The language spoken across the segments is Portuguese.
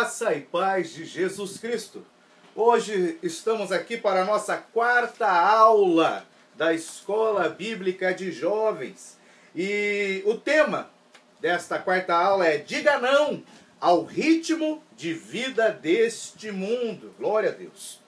Graça e paz de Jesus Cristo. Hoje estamos aqui para a nossa quarta aula da Escola Bíblica de Jovens. E o tema desta quarta aula é: diga não ao ritmo de vida deste mundo. Glória a Deus.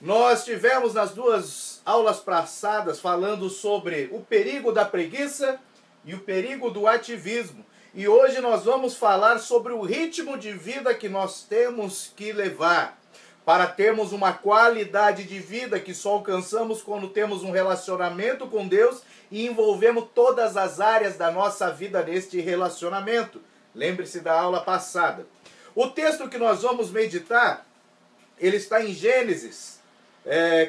Nós tivemos nas duas aulas passadas falando sobre o perigo da preguiça e o perigo do ativismo. E hoje nós vamos falar sobre o ritmo de vida que nós temos que levar para termos uma qualidade de vida que só alcançamos quando temos um relacionamento com Deus e envolvemos todas as áreas da nossa vida neste relacionamento. Lembre-se da aula passada. O texto que nós vamos meditar, ele está em Gênesis,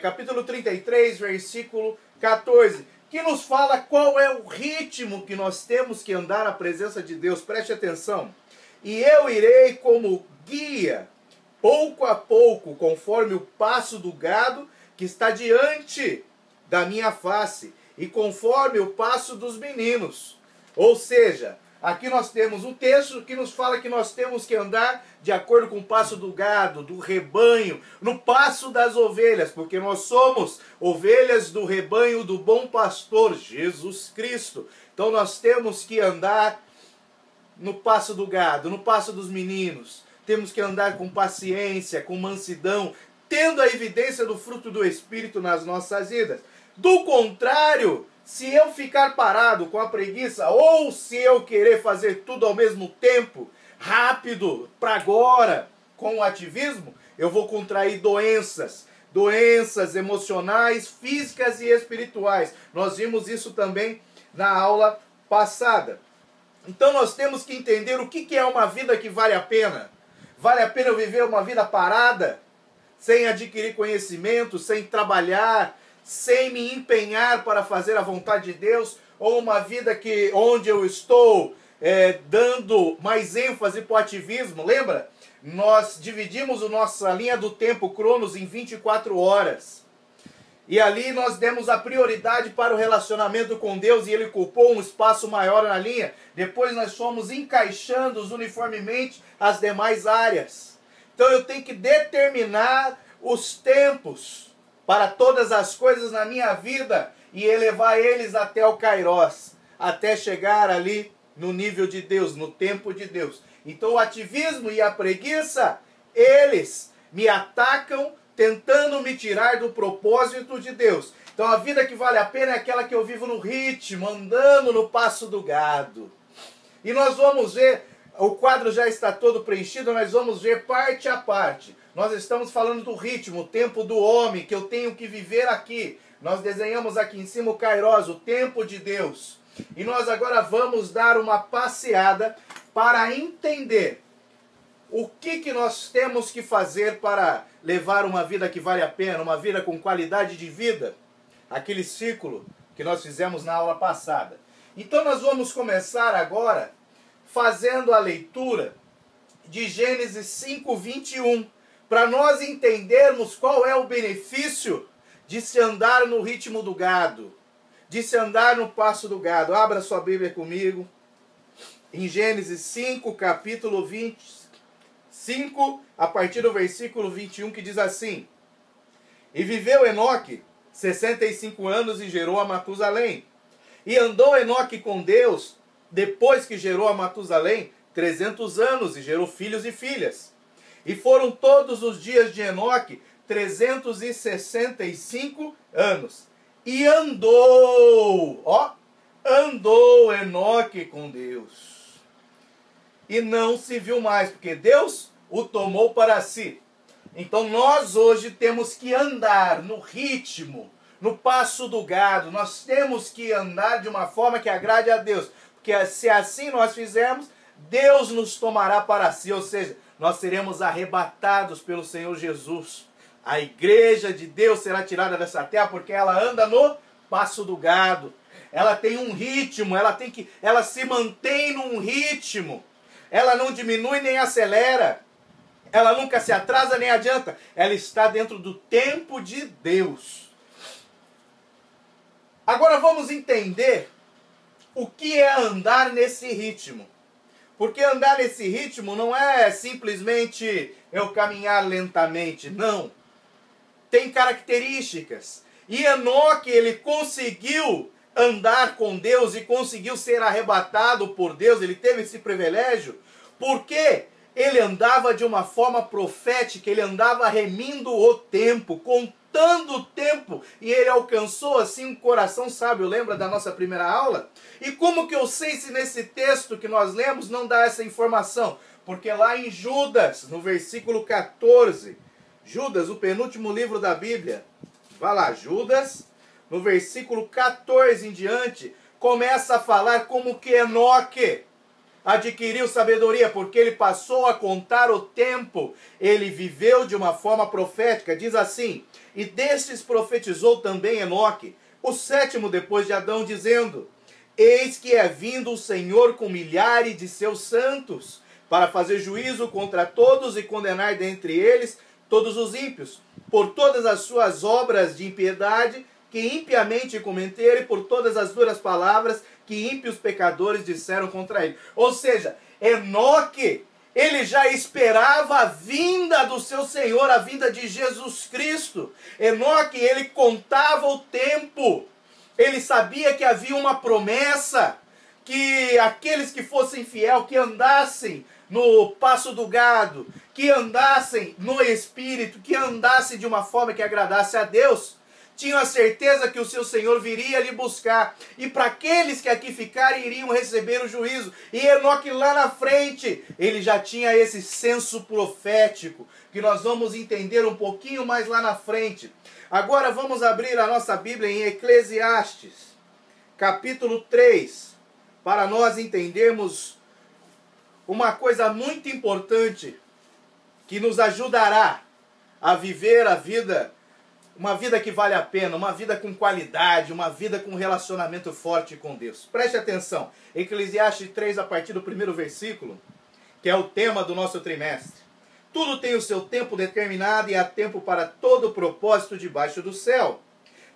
capítulo 33, versículo 14. Que nos fala qual é o ritmo que nós temos que andar na presença de Deus. Preste atenção. E eu irei como guia, pouco a pouco, conforme o passo do gado que está diante da minha face, e conforme o passo dos meninos. Ou seja, aqui nós temos um texto que nos fala que nós temos que andar de acordo com o passo do gado, do rebanho, no passo das ovelhas, porque nós somos ovelhas do rebanho do bom pastor, Jesus Cristo. Então nós temos que andar no passo do gado, no passo dos meninos. Temos que andar com paciência, com mansidão, tendo a evidência do fruto do Espírito nas nossas vidas. Do contrário, se eu ficar parado com a preguiça, ou se eu querer fazer tudo ao mesmo tempo, rápido, para agora, com o ativismo, eu vou contrair doenças emocionais, físicas e espirituais. Nós vimos isso também na aula passada. Então nós temos que entender o que é uma vida que vale a pena. Vale a pena eu viver uma vida parada, sem adquirir conhecimento, sem trabalhar, sem me empenhar para fazer a vontade de Deus, ou uma vida onde eu estou dando mais ênfase para o ativismo? Lembra? Nós dividimos a nossa linha do tempo, Cronos, em 24 horas. E ali nós demos a prioridade para o relacionamento com Deus e Ele ocupou um espaço maior na linha. Depois nós fomos encaixando uniformemente as demais áreas. Então eu tenho que determinar os tempos para todas as coisas na minha vida e elevar eles até o Kairos, até chegar ali no nível de Deus, no tempo de Deus. Então o ativismo e a preguiça, eles me atacam tentando me tirar do propósito de Deus. Então a vida que vale a pena é aquela que eu vivo no ritmo, andando no passo do gado. E nós vamos ver, o quadro já está todo preenchido, nós vamos ver parte a parte. Nós estamos falando do ritmo, o tempo do homem, que eu tenho que viver aqui. Nós desenhamos aqui em cima o Kairos, o tempo de Deus. E nós agora vamos dar uma passeada para entender o que nós temos que fazer para levar uma vida que vale a pena, uma vida com qualidade de vida. Aquele ciclo que nós fizemos na aula passada. Então nós vamos começar agora fazendo a leitura de Gênesis 5:21, para nós entendermos qual é o benefício de se andar no ritmo do gado, de se andar no passo do gado. Abra sua Bíblia comigo, em Gênesis 5, capítulo 25, a partir do versículo 21, que diz assim: E viveu Enoque 65 anos e gerou a Matusalém. E andou Enoque com Deus, depois que gerou a Matusalém, 300 anos, e gerou filhos e filhas. E foram todos os dias de Enoque 365 anos. E andou Enoque com Deus. E não se viu mais, porque Deus o tomou para si. Então nós hoje temos que andar no ritmo, no passo do gado. Nós temos que andar de uma forma que agrade a Deus. Porque se assim nós fizermos, Deus nos tomará para si. Ou seja, nós seremos arrebatados pelo Senhor Jesus. A igreja de Deus será tirada dessa terra porque ela anda no passo do gado. Ela tem um ritmo, ela se mantém num ritmo. Ela não diminui nem acelera. Ela nunca se atrasa nem adianta. Ela está dentro do tempo de Deus. Agora vamos entender o que é andar nesse ritmo. Porque andar nesse ritmo não é simplesmente eu caminhar lentamente, não. Tem características. E Enoque, ele conseguiu andar com Deus e conseguiu ser arrebatado por Deus, ele teve esse privilégio, porque ele andava de uma forma profética, ele andava remindo o tempo, contando o tempo, e ele alcançou assim um coração sábio. Lembra da nossa primeira aula? E como que eu sei se nesse texto que nós lemos não dá essa informação? Porque lá em Judas, no versículo 14, Judas, o penúltimo livro da Bíblia, vai lá, Judas, no versículo 14 em diante, começa a falar como que Enoque adquiriu sabedoria, porque ele passou a contar o tempo, ele viveu de uma forma profética. Diz assim: e destes profetizou também Enoque, o sétimo depois de Adão, dizendo: eis que é vindo o Senhor com milhares de seus santos, para fazer juízo contra todos e condenar dentre eles todos os ímpios, por todas as suas obras de impiedade que impiamente cometeram, e por todas as duras palavras que ímpios pecadores disseram contra ele. Ou seja, Enoque, ele já esperava a vinda do seu Senhor, a vinda de Jesus Cristo. Enoque, ele contava o tempo, ele sabia que havia uma promessa, que aqueles que fossem fiel, que andassem no passo do gado, que andassem no Espírito, que andassem de uma forma que agradasse a Deus, tinham a certeza que o seu Senhor viria lhe buscar. E para aqueles que aqui ficarem, iriam receber o juízo. E Enoque lá na frente, ele já tinha esse senso profético, que nós vamos entender um pouquinho mais lá na frente. Agora vamos abrir a nossa Bíblia em Eclesiastes, capítulo 3, para nós entendermos uma coisa muito importante, que nos ajudará a viver a vida, uma vida que vale a pena, uma vida com qualidade, uma vida com relacionamento forte com Deus. Preste atenção, Eclesiastes 3, a partir do primeiro versículo, que é o tema do nosso trimestre. Tudo tem o seu tempo determinado, e há tempo para todo propósito debaixo do céu.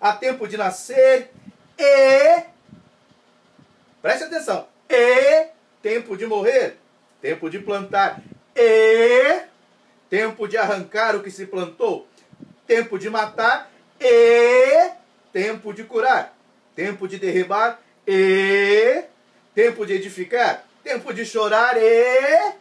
Há tempo de nascer e... preste atenção. E tempo de morrer. Tempo de plantar e tempo de arrancar o que se plantou. Tempo de matar e tempo de curar. Tempo de derribar e tempo de edificar. Tempo de chorar e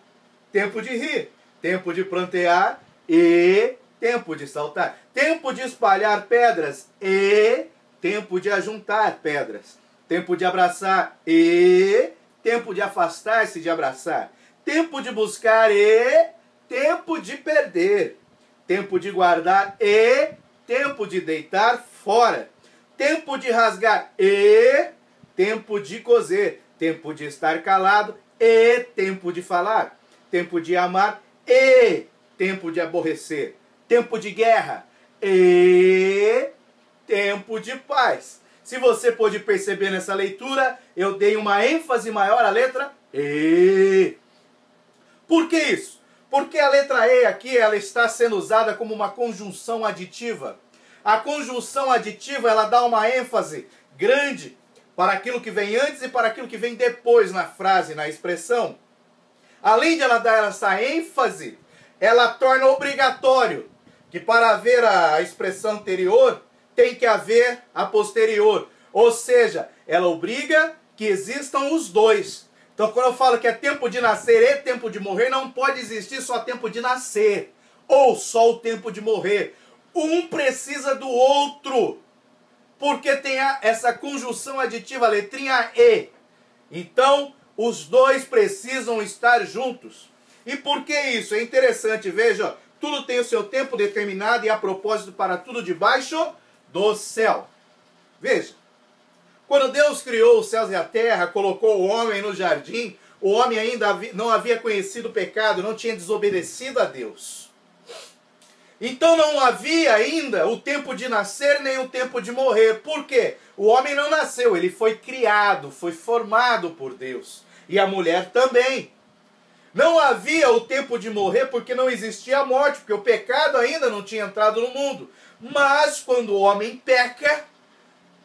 tempo de rir. Tempo de plantear e tempo de saltar. Tempo de espalhar pedras e tempo de ajuntar pedras. Tempo de abraçar e tempo de afastar-se de abraçar. Tempo de buscar e tempo de perder. Tempo de guardar e tempo de deitar fora. Tempo de rasgar e tempo de coser. Tempo de estar calado e tempo de falar. Tempo de amar e tempo de aborrecer. Tempo de guerra e tempo de paz. Se você pôde perceber nessa leitura, eu dei uma ênfase maior à letra E. Por que isso? Porque a letra E aqui, ela está sendo usada como uma conjunção aditiva. A conjunção aditiva, ela dá uma ênfase grande para aquilo que vem antes e para aquilo que vem depois na frase, na expressão. Além de ela dar essa ênfase, ela torna obrigatório que para haver a expressão anterior, tem que haver a posterior. Ou seja, ela obriga que existam os dois. Então, quando eu falo que é tempo de nascer e tempo de morrer, não pode existir só tempo de nascer ou só o tempo de morrer. Um precisa do outro, porque tem essa conjunção aditiva, a letrinha E. Então, os dois precisam estar juntos. E por que isso? É interessante, veja, tudo tem o seu tempo determinado e há propósito para tudo debaixo do céu. Veja, quando Deus criou os céus e a terra, colocou o homem no jardim, o homem ainda não havia conhecido o pecado, não tinha desobedecido a Deus. Então não havia ainda o tempo de nascer nem o tempo de morrer. Por quê? O homem não nasceu, ele foi criado, foi formado por Deus. E a mulher também. Não havia o tempo de morrer porque não existia a morte, porque o pecado ainda não tinha entrado no mundo. Mas quando o homem peca,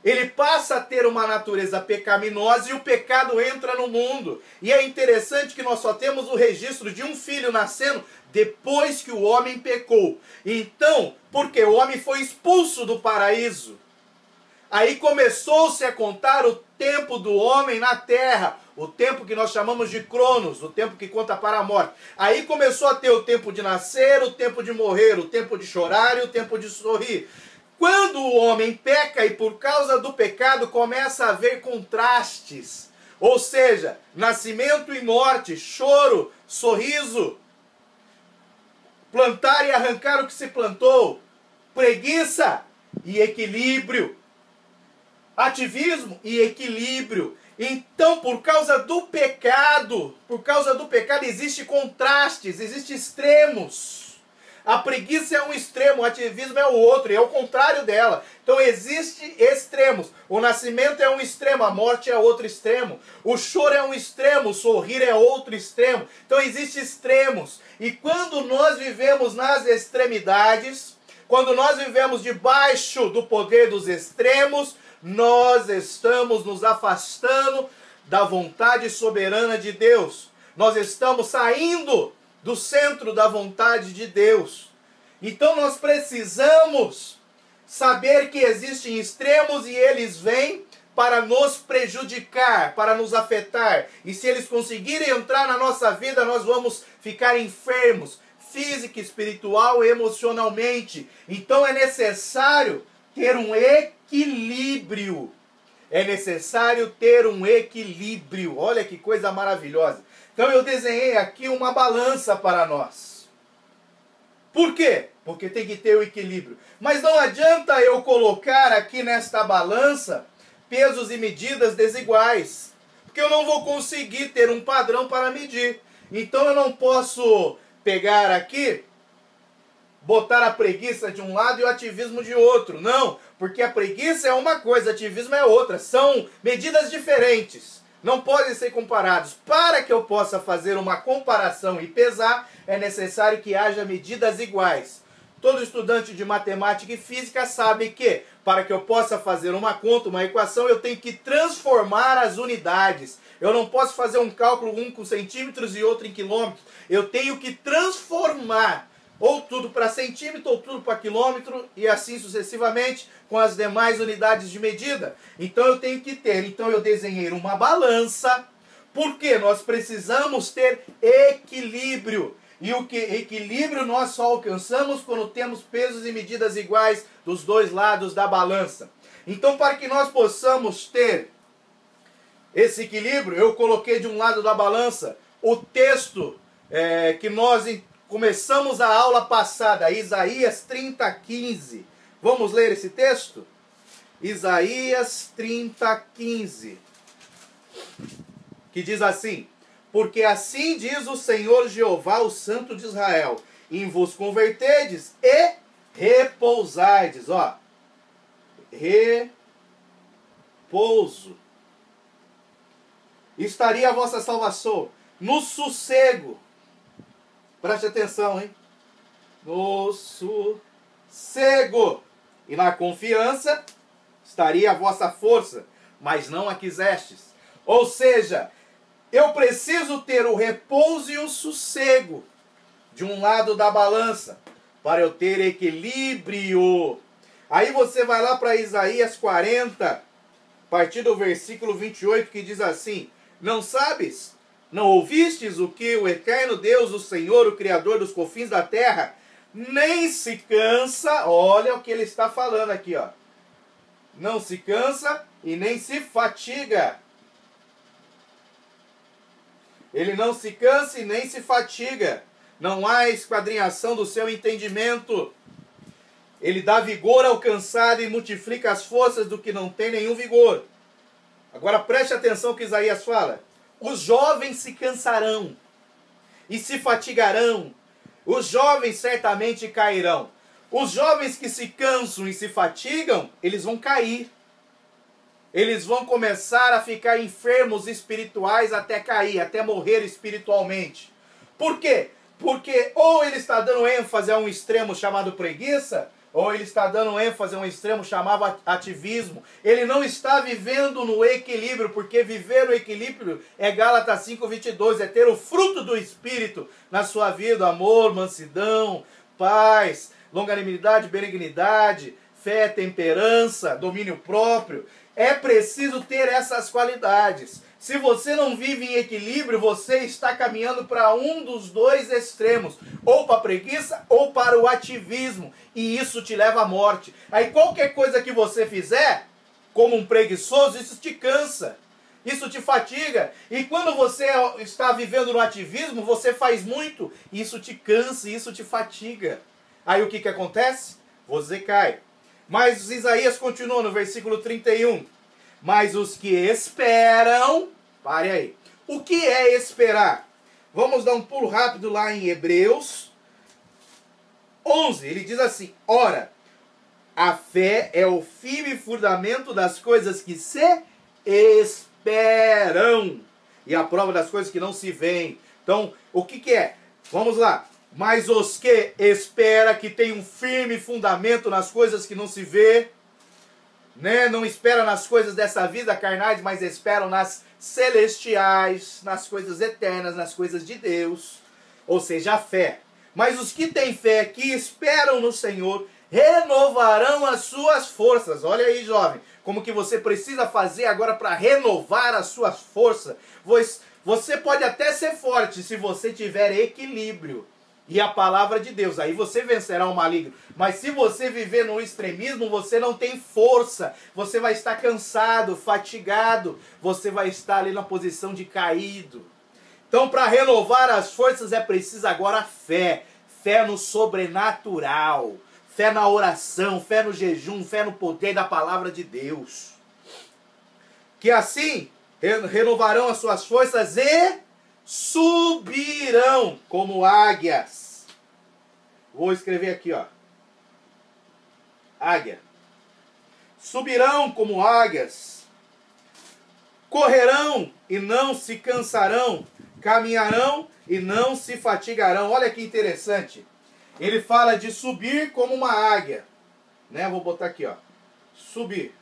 ele passa a ter uma natureza pecaminosa e o pecado entra no mundo. E é interessante que nós só temos o registro de um filho nascendo depois que o homem pecou. Então, porque o homem foi expulso do paraíso. Aí começou-se a contar o tempo do homem na terra, o tempo que nós chamamos de Cronos, o tempo que conta para a morte. Aí começou a ter o tempo de nascer, o tempo de morrer, o tempo de chorar e o tempo de sorrir. Quando o homem peca e por causa do pecado começa a haver contrastes, ou seja, nascimento e morte, choro, sorriso, plantar e arrancar o que se plantou, preguiça e equilíbrio, ativismo e equilíbrio. Então, por causa do pecado existe contrastes, existem extremos. A preguiça é um extremo, o ativismo é o outro, e é o contrário dela. Então existem extremos. O nascimento é um extremo, a morte é outro extremo. O choro é um extremo, o sorrir é outro extremo. Então existem extremos. E quando nós vivemos nas extremidades, quando nós vivemos debaixo do poder dos extremos, nós estamos nos afastando da vontade soberana de Deus. Nós estamos saindo do centro da vontade de Deus. Então nós precisamos saber que existem extremos e eles vêm para nos prejudicar, para nos afetar. E se eles conseguirem entrar na nossa vida, nós vamos ficar enfermos, física, espiritual e emocionalmente. Então é necessário ter um equilíbrio. É necessário ter um equilíbrio. Olha que coisa maravilhosa. Então eu desenhei aqui uma balança para nós. Por quê? Porque tem que ter o equilíbrio. Mas não adianta eu colocar aqui nesta balança pesos e medidas desiguais. Porque eu não vou conseguir ter um padrão para medir. Então eu não posso pegar aqui, botar a preguiça de um lado e o ativismo de outro. Não, porque a preguiça é uma coisa, o ativismo é outra. São medidas diferentes. Não podem ser comparados. Para que eu possa fazer uma comparação e pesar, é necessário que haja medidas iguais. Todo estudante de matemática e física sabe que, para que eu possa fazer uma conta, uma equação, eu tenho que transformar as unidades. Eu não posso fazer um cálculo, um com centímetros e outro em quilômetros. Eu tenho que transformar ou tudo para centímetro, ou tudo para quilômetro, e assim sucessivamente com as demais unidades de medida. Então eu tenho que ter, então eu desenhei uma balança, porque nós precisamos ter equilíbrio. E o que equilíbrio nós só alcançamos quando temos pesos e medidas iguais dos dois lados da balança. Então, para que nós possamos ter esse equilíbrio, eu coloquei de um lado da balança o texto que nós começamos a aula passada, Isaías 30:15. Vamos ler esse texto? Isaías 30:15. Que diz assim: porque assim diz o Senhor Jeová, o Santo de Israel, em vos converterdes e repousardes. Ó, repouso. Estaria a vossa salvação no sossego. Preste atenção, hein? No sossego e na confiança estaria a vossa força, mas não a quisestes. Ou seja, eu preciso ter o repouso e o sossego de um lado da balança, para eu ter equilíbrio. Aí você vai lá para Isaías 40, a partir do versículo 28, que diz assim: não sabes? Não ouvistes o que o eterno Deus, o Senhor, o Criador dos confins da terra, nem se cansa, olha o que ele está falando aqui, ó. Não se cansa e nem se fatiga. Ele não se cansa e nem se fatiga. Não há esquadrinhação do seu entendimento. Ele dá vigor ao cansado e multiplica as forças do que não tem nenhum vigor. Agora preste atenção no que Isaías fala. Os jovens se cansarão e se fatigarão. Os jovens certamente cairão. Os jovens que se cansam e se fatigam, eles vão cair. Eles vão começar a ficar enfermos espirituais até cair, até morrer espiritualmente. Por quê? Porque ou ele está dando ênfase a um extremo chamado preguiça, ou ele está dando ênfase a um extremo chamado ativismo. Ele não está vivendo no equilíbrio, porque viver o equilíbrio é Gálatas 5:22, é ter o fruto do Espírito na sua vida: amor, mansidão, paz, longanimidade, benignidade, fé, temperança, domínio próprio. É preciso ter essas qualidades. Se você não vive em equilíbrio, você está caminhando para um dos dois extremos, ou para a preguiça ou para o ativismo, e isso te leva à morte. Aí qualquer coisa que você fizer, como um preguiçoso, isso te cansa, isso te fatiga, e quando você está vivendo no ativismo, você faz muito, isso te cansa, isso te fatiga. Aí o que acontece? Você cai. Mas Isaías continua no versículo 31. Mas os que esperam... Pare aí. O que é esperar? Vamos dar um pulo rápido lá em Hebreus 11. Ele diz assim: ora, a fé é o firme fundamento das coisas que se esperam e a prova das coisas que não se veem. Então, o que é? Vamos lá. Mas os que esperam, que tem um firme fundamento nas coisas que não se vê, né? Não esperam nas coisas dessa vida carnais, mas esperam nas celestiais, nas coisas eternas, nas coisas de Deus. Ou seja, a fé. Mas os que têm fé, que esperam no Senhor, renovarão as suas forças. Olha aí, jovem, como que você precisa fazer agora para renovar as suas forças. Você pode até ser forte se você tiver equilíbrio e a palavra de Deus, aí você vencerá o maligno. Mas se você viver no extremismo, você não tem força, você vai estar cansado, fatigado, você vai estar ali na posição de caído. Então, para renovar as forças é preciso agora fé, fé no sobrenatural, fé na oração, fé no jejum, fé no poder da palavra de Deus. Que assim renovarão as suas forças e subirão como águias. Vou escrever aqui, ó. Águia. Subirão como águias. Correrão e não se cansarão. Caminharão e não se fatigarão. Olha que interessante. Ele fala de subir como uma águia, né? Vou botar aqui, ó. Subir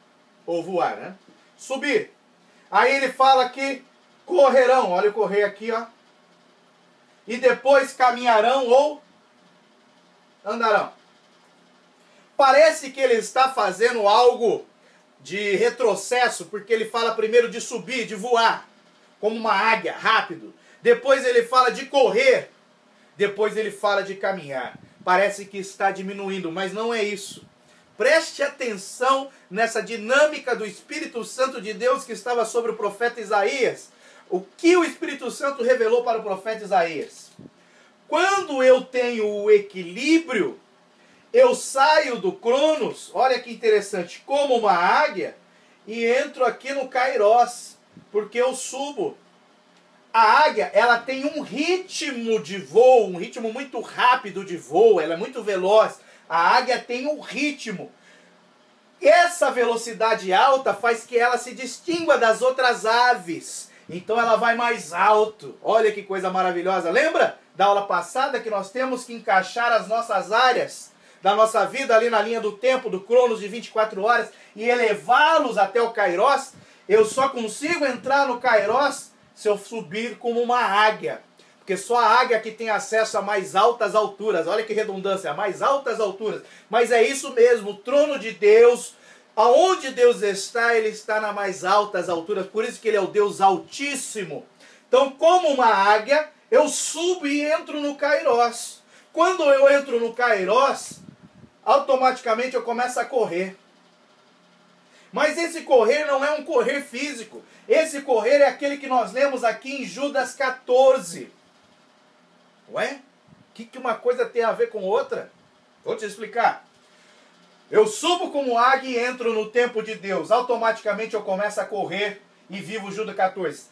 ou voar, né? Subir. Aí ele fala que correrão, olha o correr aqui, ó. E depois caminharão ou andarão. Parece que ele está fazendo algo de retrocesso, porque ele fala primeiro de subir, de voar, como uma águia, rápido. Depois ele fala de correr. Depois ele fala de caminhar. Parece que está diminuindo, mas não é isso. Preste atenção nessa dinâmica do Espírito Santo de Deus que estava sobre o profeta Isaías. O que o Espírito Santo revelou para o profeta Isaías? Quando eu tenho o equilíbrio, eu saio do Cronos, olha que interessante, como uma águia, e entro aqui no Kairós, porque eu subo. A águia, ela tem um ritmo de voo, um ritmo muito rápido de voo, ela é muito veloz. A águia tem um ritmo. Essa velocidade alta faz que ela se distingua das outras aves. Então ela vai mais alto. Olha que coisa maravilhosa. Lembra da aula passada que nós temos que encaixar as nossas áreas da nossa vida ali na linha do tempo, do Cronos de 24 horas, e elevá-los até o Kairós? Eu só consigo entrar no Kairós se eu subir como uma águia. Porque só a águia que tem acesso a mais altas alturas. Olha que redundância, a mais altas alturas. Mas é isso mesmo, o trono de Deus, aonde Deus está, Ele está nas mais altas alturas. Por isso que Ele é o Deus Altíssimo. Então, como uma águia, eu subo e entro no Kairós. Quando eu entro no Kairós, automaticamente eu começo a correr. Mas esse correr não é um correr físico. Esse correr é aquele que nós lemos aqui em Judas 14. Ué? O que uma coisa tem a ver com outra? Vou te explicar. Eu subo como águia e entro no tempo de Deus. Automaticamente eu começo a correr e vivo Judas 14.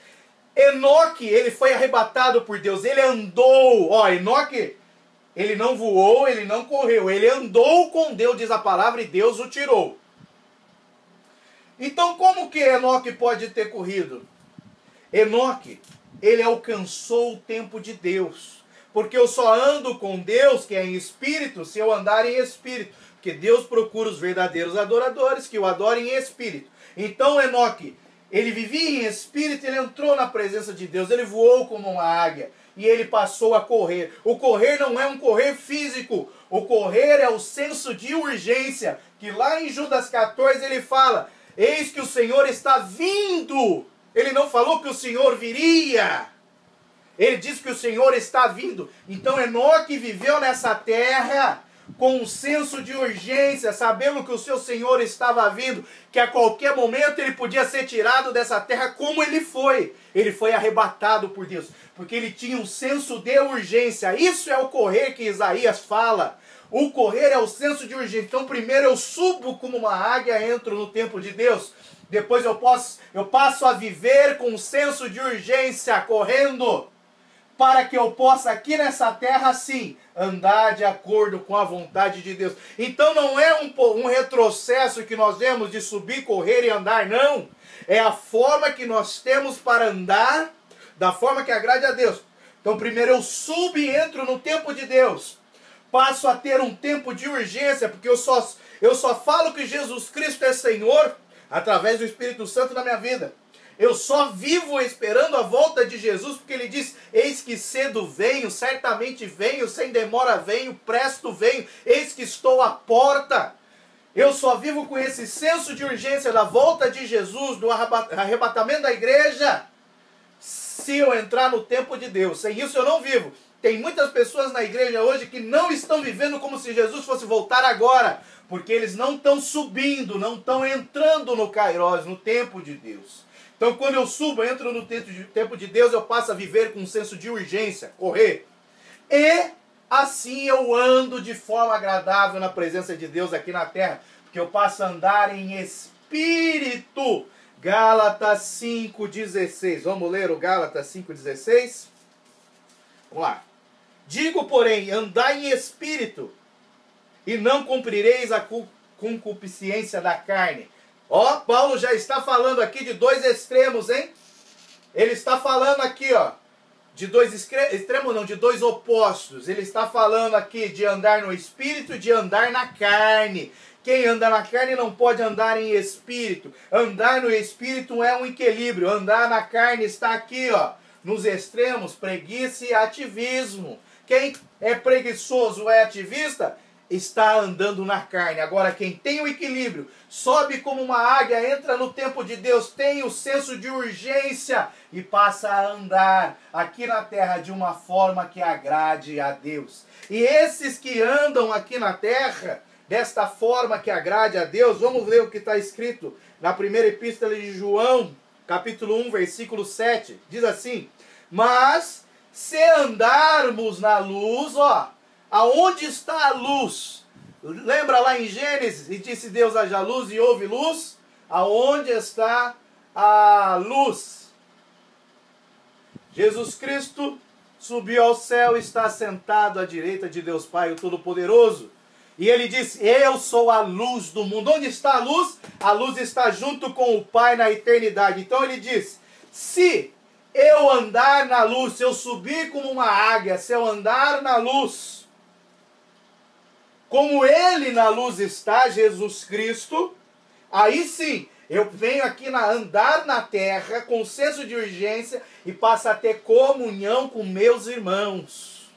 Enoque, ele foi arrebatado por Deus. Ele andou. Ó, Enoque, ele não voou, ele não correu. Ele andou com Deus, diz a palavra, e Deus o tirou. Então como que Enoque pode ter corrido? Enoque, ele alcançou o tempo de Deus. Porque eu só ando com Deus, que é em espírito, se eu andar em espírito. Porque Deus procura os verdadeiros adoradores que o adorem em espírito. Então Enoque, ele vivia em espírito, ele entrou na presença de Deus, ele voou como uma águia e ele passou a correr. O correr não é um correr físico, o correr é o senso de urgência, que lá em Judas 14 ele fala, eis que o Senhor está vindo. Ele não falou que o Senhor viria. Ele diz que o Senhor está vindo. Então Enoque viveu nessa terra com um senso de urgência, sabendo que o seu Senhor estava vindo, que a qualquer momento ele podia ser tirado dessa terra como ele foi. Ele foi arrebatado por Deus, porque ele tinha um senso de urgência. Isso é o correr que Isaías fala. O correr é o senso de urgência. Então primeiro eu subo como uma águia, entro no templo de Deus. Depois eu passo a viver com um senso de urgência, correndo, para que eu possa aqui nessa terra, sim, andar de acordo com a vontade de Deus. Então não é um retrocesso que nós vemos de subir, correr e andar, não. É a forma que nós temos para andar, da forma que agrade a Deus. Então primeiro eu subo e entro no tempo de Deus. Passo a ter um tempo de urgência, porque eu só falo que Jesus Cristo é Senhor através do Espírito Santo na minha vida. Eu só vivo esperando a volta de Jesus, porque ele diz, eis que cedo venho, certamente venho, sem demora venho, presto venho, eis que estou à porta. Eu só vivo com esse senso de urgência da volta de Jesus, do arrebatamento da igreja, se eu entrar no tempo de Deus. Sem isso eu não vivo. Tem muitas pessoas na igreja hoje que não estão vivendo como se Jesus fosse voltar agora, porque eles não estão subindo, não estão entrando no Kairos, no tempo de Deus. Então quando eu subo, entro no tempo de Deus, eu passo a viver com um senso de urgência, correr. E assim eu ando de forma agradável na presença de Deus aqui na terra, porque eu passo a andar em espírito. Gálatas 5,16. Vamos ler o Gálatas 5,16? Vamos lá. Digo, porém, andai em espírito, e não cumprireis a concupiscência da carne. Ó, Paulo já está falando aqui de dois extremos, hein? Ele está falando aqui, ó, de dois extremos, não, de dois opostos. Ele está falando aqui de andar no espírito e de andar na carne. Quem anda na carne não pode andar em espírito. Andar no espírito é um equilíbrio. Andar na carne está aqui, ó, nos extremos, preguiça e ativismo. Quem é preguiçoso ou é ativista, está andando na carne. Agora, quem tem o equilíbrio, sobe como uma águia, entra no tempo de Deus, tem o senso de urgência e passa a andar aqui na terra de uma forma que agrade a Deus. E esses que andam aqui na terra, desta forma que agrade a Deus, vamos ler o que está escrito na primeira epístola de João, capítulo 1, versículo 7. Diz assim, mas se andarmos na luz, ó, aonde está a luz? Lembra lá em Gênesis? E disse Deus, haja luz e houve luz? Aonde está a luz? Jesus Cristo subiu ao céu e está sentado à direita de Deus Pai, o Todo-Poderoso. E ele disse, eu sou a luz do mundo. Onde está a luz? A luz está junto com o Pai na eternidade. Então ele diz, se eu andar na luz, se eu subir como uma águia, se eu andar na luz, como ele na luz está, Jesus Cristo, aí sim, eu venho aqui andar na terra com senso de urgência e passo a ter comunhão com meus irmãos.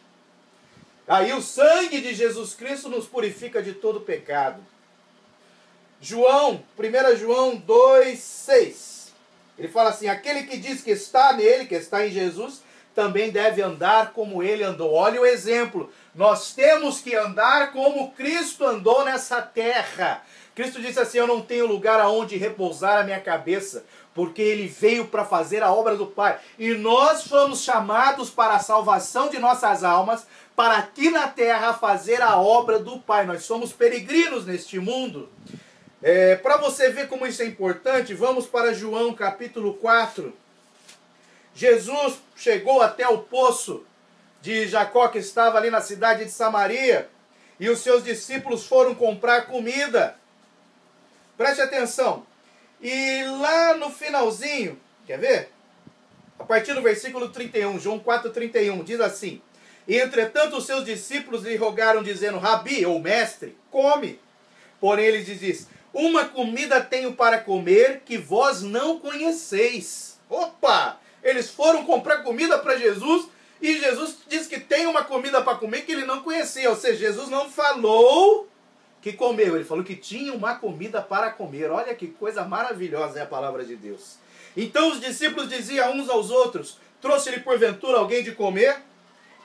Aí o sangue de Jesus Cristo nos purifica de todo pecado. 1 João 2,6. Ele fala assim, aquele que diz que está nele, que está em Jesus, também deve andar como ele andou. Olha o exemplo. Nós temos que andar como Cristo andou nessa terra. Cristo disse assim, eu não tenho lugar aonde repousar a minha cabeça, porque ele veio para fazer a obra do Pai. E nós fomos chamados para a salvação de nossas almas, para aqui na terra fazer a obra do Pai. Nós somos peregrinos neste mundo. Para você ver como isso é importante, vamos para João capítulo 4. Jesus chegou até o poço de Jacó, que estava ali na cidade de Samaria, e os seus discípulos foram comprar comida. Preste atenção. E lá no finalzinho, quer ver? A partir do versículo 31, João 4,31, diz assim, E entretanto os seus discípulos lhe rogaram, dizendo: Rabi, ou mestre, come. Porém ele lhes diz: uma comida tenho para comer que vós não conheceis. Opa! Eles foram comprar comida para Jesus e Jesus diz que tem uma comida para comer que ele não conhecia. Ou seja, Jesus não falou que comeu, ele falou que tinha uma comida para comer. Olha que coisa maravilhosa é a palavra de Deus. Então os discípulos diziam uns aos outros: trouxe-lhe porventura alguém de comer?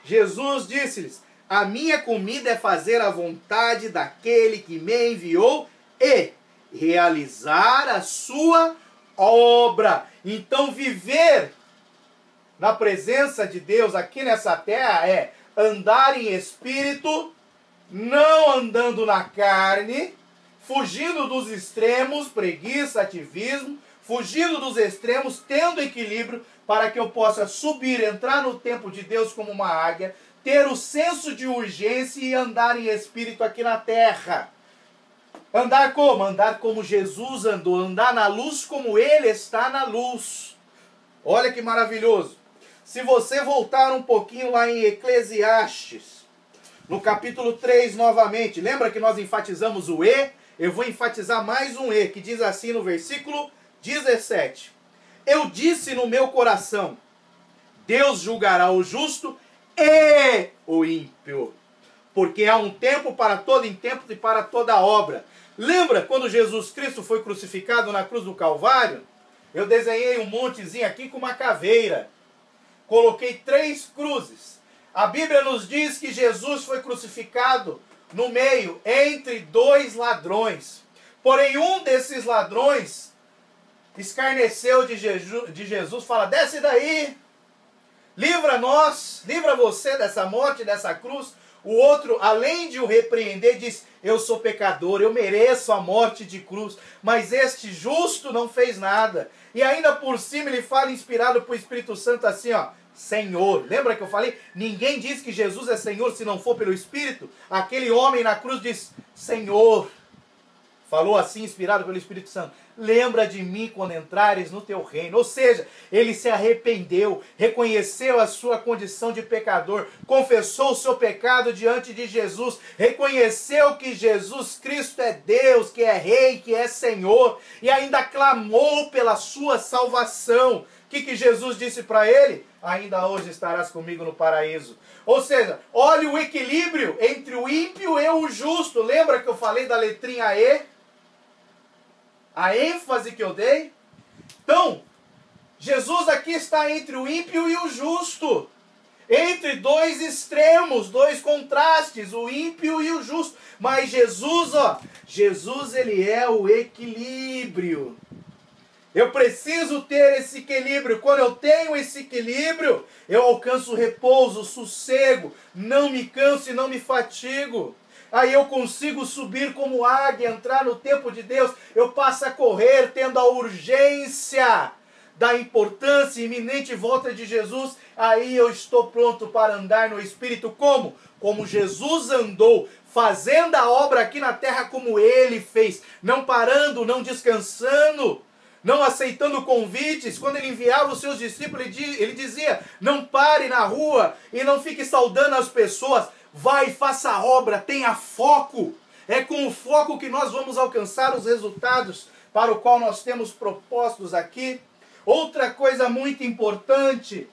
Jesus disse-lhes: a minha comida é fazer a vontade daquele que me enviou e realizar a sua obra. Então viver na presença de Deus aqui nessa terra é andar em espírito, não andando na carne, fugindo dos extremos, preguiça, ativismo, fugindo dos extremos, tendo equilíbrio, para que eu possa subir, entrar no tempo de Deus como uma águia, ter o senso de urgência e andar em espírito aqui na terra. Andar como? Andar como Jesus andou, andar na luz como Ele está na luz. Olha que maravilhoso. Se você voltar um pouquinho lá em Eclesiastes, no capítulo 3 novamente, lembra que nós enfatizamos o E? Eu vou enfatizar mais um E, que diz assim no versículo 17. Eu disse no meu coração: Deus julgará o justo e o ímpio, porque há um tempo para todo intento e para toda obra. Lembra quando Jesus Cristo foi crucificado na cruz do Calvário? Eu desenhei um montezinho aqui com uma caveira. Coloquei 3 cruzes. A Bíblia nos diz que Jesus foi crucificado no meio, entre 2 ladrões. Porém, um desses ladrões escarneceu de Jesus, fala: desce daí, livra nós, livra você dessa morte, dessa cruz. O outro, além de o repreender, diz: eu sou pecador, eu mereço a morte de cruz. Mas este justo não fez nada. E ainda por cima ele fala, inspirado por Espírito Santo, assim, ó: Senhor. Lembra que eu falei? Ninguém diz que Jesus é Senhor se não for pelo Espírito. Aquele homem na cruz diz: Senhor. Falou assim, inspirado pelo Espírito Santo: lembra de mim quando entrares no teu reino. Ou seja, ele se arrependeu, reconheceu a sua condição de pecador, confessou o seu pecado diante de Jesus, reconheceu que Jesus Cristo é Deus, que é Rei, que é Senhor, e ainda clamou pela sua salvação. O que Jesus disse para ele? Ainda hoje estarás comigo no paraíso. Ou seja, olha o equilíbrio entre o ímpio e o justo. Lembra que eu falei da letrinha E? A ênfase que eu dei? Então, Jesus aqui está entre o ímpio e o justo. Entre 2 extremos, 2 contrastes, o ímpio e o justo. Mas Jesus, ó, Jesus ele é o equilíbrio. Eu preciso ter esse equilíbrio. Quando eu tenho esse equilíbrio, eu alcanço repouso, sossego, não me canso e não me fatigo. Aí eu consigo subir como águia, entrar no tempo de Deus. Eu passo a correr tendo a urgência da importância e iminente volta de Jesus. Aí eu estou pronto para andar no Espírito. Como? Como Jesus andou, fazendo a obra aqui na terra como Ele fez. Não parando, não descansando, não aceitando convites. Quando Ele enviava os seus discípulos, Ele dizia: não pare na rua e não fique saudando as pessoas. Vai, faça a obra, tenha foco. É com o foco que nós vamos alcançar os resultados para o qual nós temos propostos aqui. Outra coisa muito importante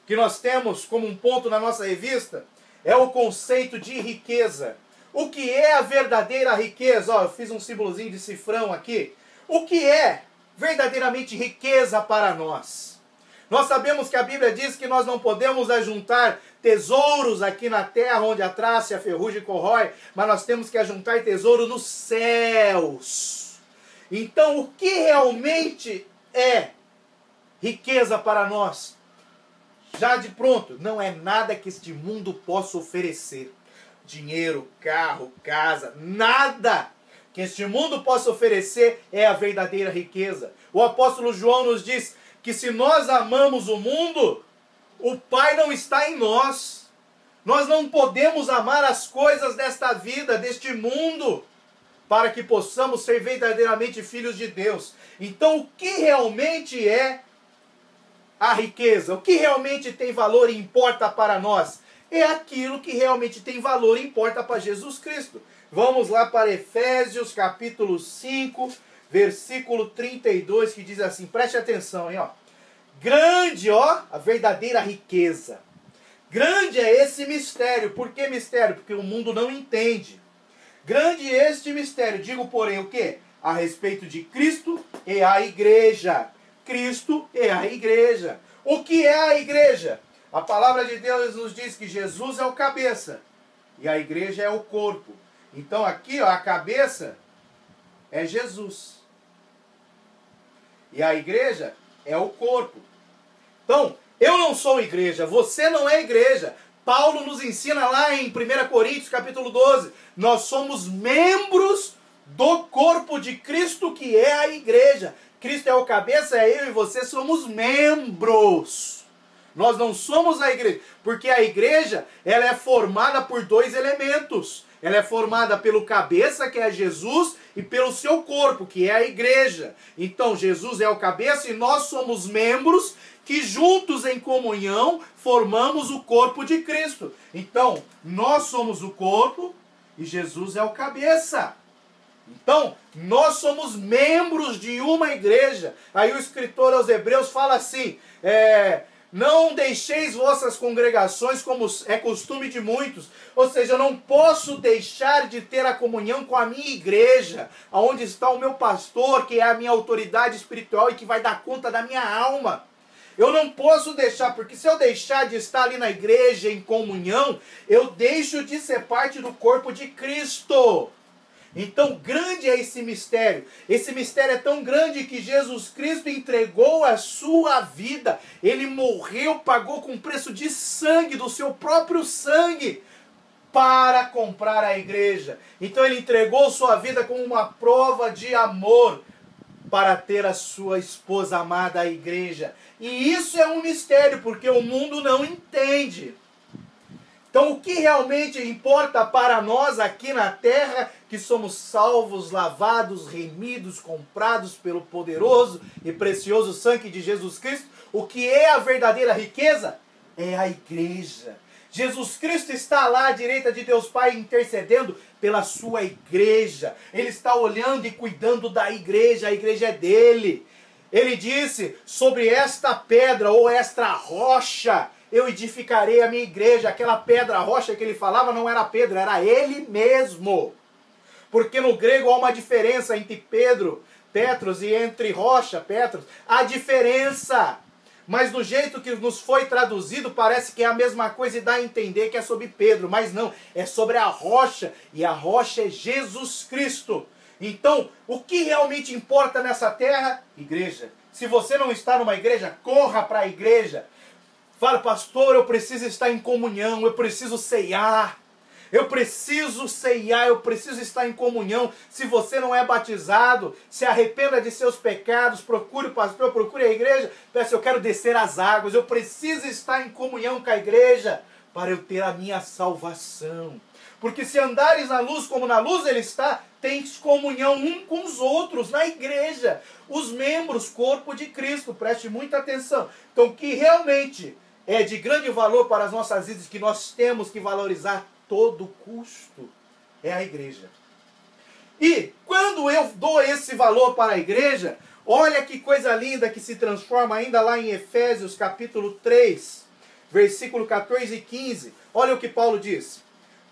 que nós temos como um ponto na nossa revista é o conceito de riqueza. O que é a verdadeira riqueza? Ó, eu fiz um símbolozinho de cifrão aqui. O que é verdadeiramente riqueza para nós? Nós sabemos que a Bíblia diz que nós não podemos ajuntar tesouros aqui na terra, onde a traça e a ferrugem corrói, mas nós temos que ajuntar tesouro nos céus. Então, o que realmente é riqueza para nós? Já de pronto, não é nada que este mundo possa oferecer. Dinheiro, carro, casa, nada que este mundo possa oferecer é a verdadeira riqueza. O apóstolo João nos diz que se nós amamos o mundo, o Pai não está em nós. Nós não podemos amar as coisas desta vida, deste mundo, para que possamos ser verdadeiramente filhos de Deus. Então, o que realmente é a riqueza? O que realmente tem valor e importa para nós? é aquilo que realmente tem valor e importa para Jesus Cristo. Vamos lá para Efésios capítulo 5, versículo 32, que diz assim, preste atenção, hein, ó. Grande, ó, a verdadeira riqueza. Grande é esse mistério. Por que mistério? Porque o mundo não entende. Grande é este mistério. Digo, porém, o quê? A respeito de Cristo e a igreja. Cristo e a igreja. O que é a igreja? A palavra de Deus nos diz que Jesus é o cabeça e a igreja é o corpo. Então aqui, ó, a cabeça é Jesus. E a igreja é o corpo. Então, eu não sou igreja, você não é igreja. Paulo nos ensina lá em 1 Coríntios capítulo 12. Nós somos membros do corpo de Cristo, que é a igreja. Cristo é o cabeça, eu e você somos membros. Nós não somos a igreja, porque a igreja ela é formada por dois elementos. Ela é formada pelo cabeça, que é Jesus, e pelo seu corpo, que é a igreja. Então Jesus é o cabeça e nós somos membros que juntos em comunhão formamos o corpo de Cristo. Então nós somos o corpo e Jesus é o cabeça. Então, nós somos membros de uma igreja. Aí o escritor aos Hebreus fala assim, não deixeis vossas congregações como é costume de muitos. Ou seja, eu não posso deixar de ter a comunhão com a minha igreja, onde está o meu pastor, que é a minha autoridade espiritual e que vai dar conta da minha alma. Eu não posso deixar, porque se eu deixar de estar ali na igreja em comunhão, eu deixo de ser parte do corpo de Cristo. Então grande é esse mistério. Esse mistério é tão grande que Jesus Cristo entregou a sua vida. Ele morreu, pagou com preço de sangue, do seu próprio sangue, para comprar a igreja. Então ele entregou sua vida como uma prova de amor para ter a sua esposa amada, a igreja. E isso é um mistério, porque o mundo não entende. Então o que realmente importa para nós aqui na terra, que somos salvos, lavados, remidos, comprados pelo poderoso e precioso sangue de Jesus Cristo, o que é a verdadeira riqueza? É a igreja. Jesus Cristo está lá à direita de Deus Pai intercedendo pela sua igreja. Ele está olhando e cuidando da igreja, a igreja é dele. Ele disse, sobre esta pedra ou esta rocha, eu edificarei a minha igreja. Aquela pedra, rocha que ele falava não era Pedro, era ele mesmo. Porque no grego há uma diferença entre Petros, e entre rocha, Petros. Há diferença. Mas do jeito que nos foi traduzido, parece que é a mesma coisa e dá a entender que é sobre Pedro. Mas não, é sobre a rocha. E a rocha é Jesus Cristo. Então, o que realmente importa nessa terra? Igreja. Se você não está numa igreja, corra para a igreja. Fala, pastor, eu preciso estar em comunhão, eu preciso ceiar. Eu preciso ceiar, eu preciso estar em comunhão. Se você não é batizado, se arrependa de seus pecados, procure o pastor, procure a igreja. Peça, eu quero descer as águas, eu preciso estar em comunhão com a igreja para eu ter a minha salvação. Porque se andares na luz como na luz ele está, tens comunhão um com os outros na igreja. Os membros, corpo de Cristo, preste muita atenção. Então, o que realmente é de grande valor para as nossas vidas, que nós temos que valorizar todo custo, é a igreja. E quando eu dou esse valor para a igreja, olha que coisa linda que se transforma ainda lá em Efésios capítulo 3, versículo 14 e 15. Olha o que Paulo diz.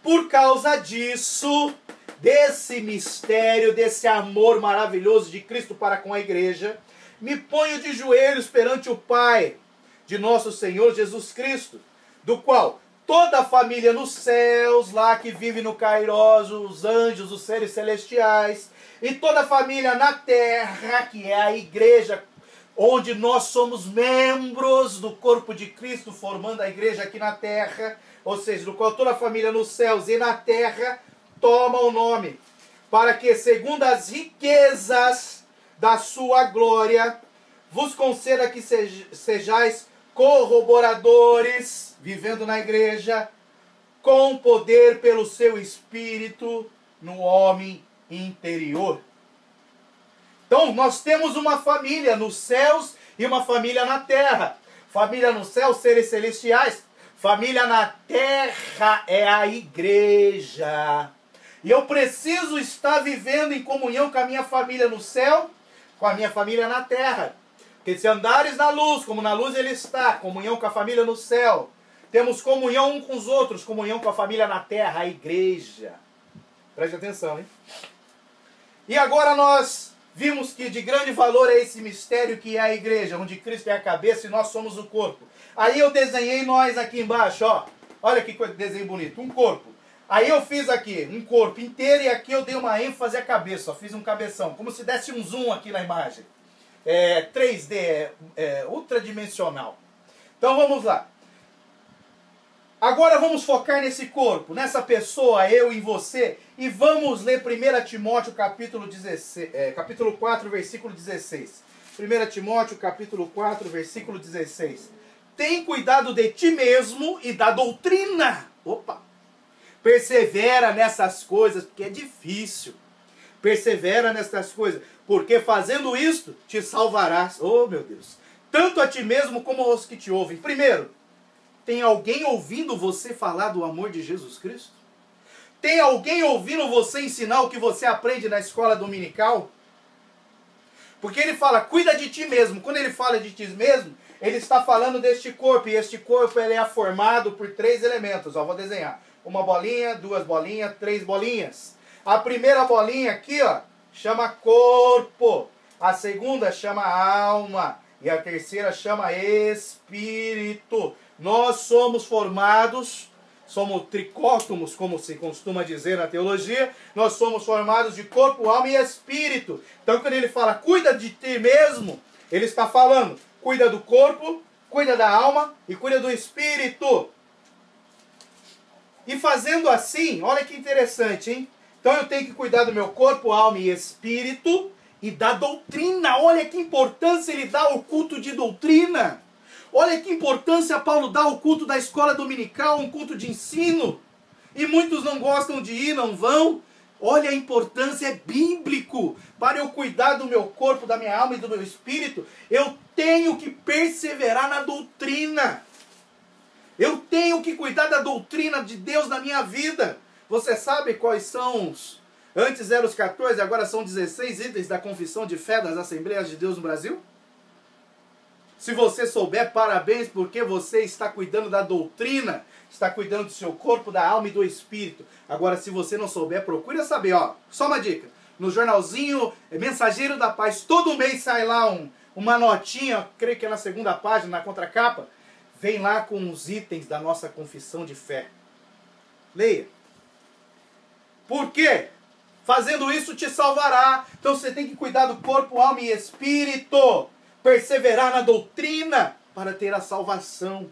Por causa disso, desse mistério, desse amor maravilhoso de Cristo para com a igreja, me ponho de joelhos perante o Pai de nosso Senhor Jesus Cristo, do qual toda a família nos céus, lá que vive no Kairos, os anjos, os seres celestiais, e toda a família na terra, que é a igreja, onde nós somos membros do corpo de Cristo, formando a igreja aqui na terra, ou seja, do qual toda a família nos céus e na terra toma o nome, para que, segundo as riquezas da sua glória, vos conceda que sejais corroboradores, vivendo na igreja, com poder pelo seu Espírito no homem interior. Então, nós temos uma família nos céus e uma família na terra. Família nos céus, seres celestiais. Família na terra é a igreja. E eu preciso estar vivendo em comunhão com a minha família no céu, com a minha família na terra. Porque se andares na luz, como na luz ele está, comunhão com a família no céu. Temos comunhão um com os outros, comunhão com a família na terra, a igreja. Preste atenção, hein? E agora nós vimos que de grande valor é esse mistério que é a igreja, onde Cristo é a cabeça e nós somos o corpo. Aí eu desenhei nós aqui embaixo, ó. Olha que desenho bonito, um corpo. Aí eu fiz aqui um corpo inteiro e aqui eu dei uma ênfase à cabeça, ó. Fiz um cabeção, como se desse um zoom aqui na imagem. 3D, ultradimensional. Então vamos lá. Agora vamos focar nesse corpo, nessa pessoa, eu e você, e vamos ler 1 Timóteo capítulo 4, versículo 16. 1 Timóteo capítulo 4, versículo 16. Tem cuidado de ti mesmo e da doutrina. Opa! Persevera nessas coisas, porque é difícil. Persevera nessas coisas, porque fazendo isto, te salvarás. Oh, meu Deus! Tanto a ti mesmo como aos que te ouvem. Primeiro, tem alguém ouvindo você falar do amor de Jesus Cristo? Tem alguém ouvindo você ensinar o que você aprende na escola dominical? Porque ele fala, cuida de ti mesmo. Quando ele fala de ti mesmo, ele está falando deste corpo. E este corpo ele é formado por 3 elementos. Ó, vou desenhar. 1 bolinha, 2 bolinhas, 3 bolinhas. A primeira bolinha aqui, ó, chama corpo. A segunda chama alma. E a terceira chama espírito. Nós somos formados, somos tricótomos, como se costuma dizer na teologia. Nós somos formados de corpo, alma e espírito. Então quando ele fala, cuida de ti mesmo, ele está falando, cuida do corpo, cuida da alma e cuida do espírito. E fazendo assim, olha que interessante, hein? Então eu tenho que cuidar do meu corpo, alma e espírito e da doutrina. Olha que importância ele dá ao culto de doutrina. Olha que importância Paulo dá ao culto da escola dominical, um culto de ensino. E muitos não gostam de ir, não vão. Olha a importância, é bíblico. Para eu cuidar do meu corpo, da minha alma e do meu espírito, eu tenho que perseverar na doutrina. Eu tenho que cuidar da doutrina de Deus na minha vida. Você sabe quais são os... Antes eram os 14, agora são 16 itens da confissão de fé das Assembleias de Deus no Brasil? Se você souber, parabéns, porque você está cuidando da doutrina, está cuidando do seu corpo, da alma e do espírito. Agora, se você não souber, procure saber, ó. Só uma dica. No jornalzinho Mensageiro da Paz, todo mês sai lá uma notinha, creio que é na segunda página, na contracapa, vem lá com os itens da nossa confissão de fé. Leia. Por quê? Fazendo isso te salvará. Então você tem que cuidar do corpo, alma e espírito. Perseverar na doutrina para ter a salvação.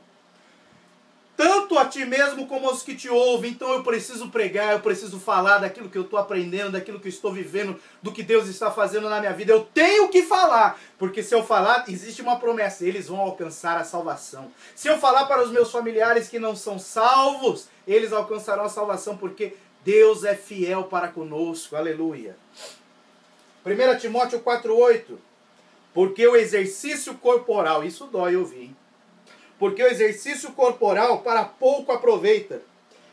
Tanto a ti mesmo como aos que te ouvem. Então eu preciso pregar, eu preciso falar daquilo que eu estou aprendendo, daquilo que eu estou vivendo, do que Deus está fazendo na minha vida. Eu tenho que falar, porque se eu falar, existe uma promessa, eles vão alcançar a salvação. Se eu falar para os meus familiares que não são salvos, eles alcançarão a salvação, porque Deus é fiel para conosco. Aleluia. 1 Timóteo 4,8. Porque o exercício corporal, isso dói ouvir, hein? Porque o exercício corporal para pouco aproveita,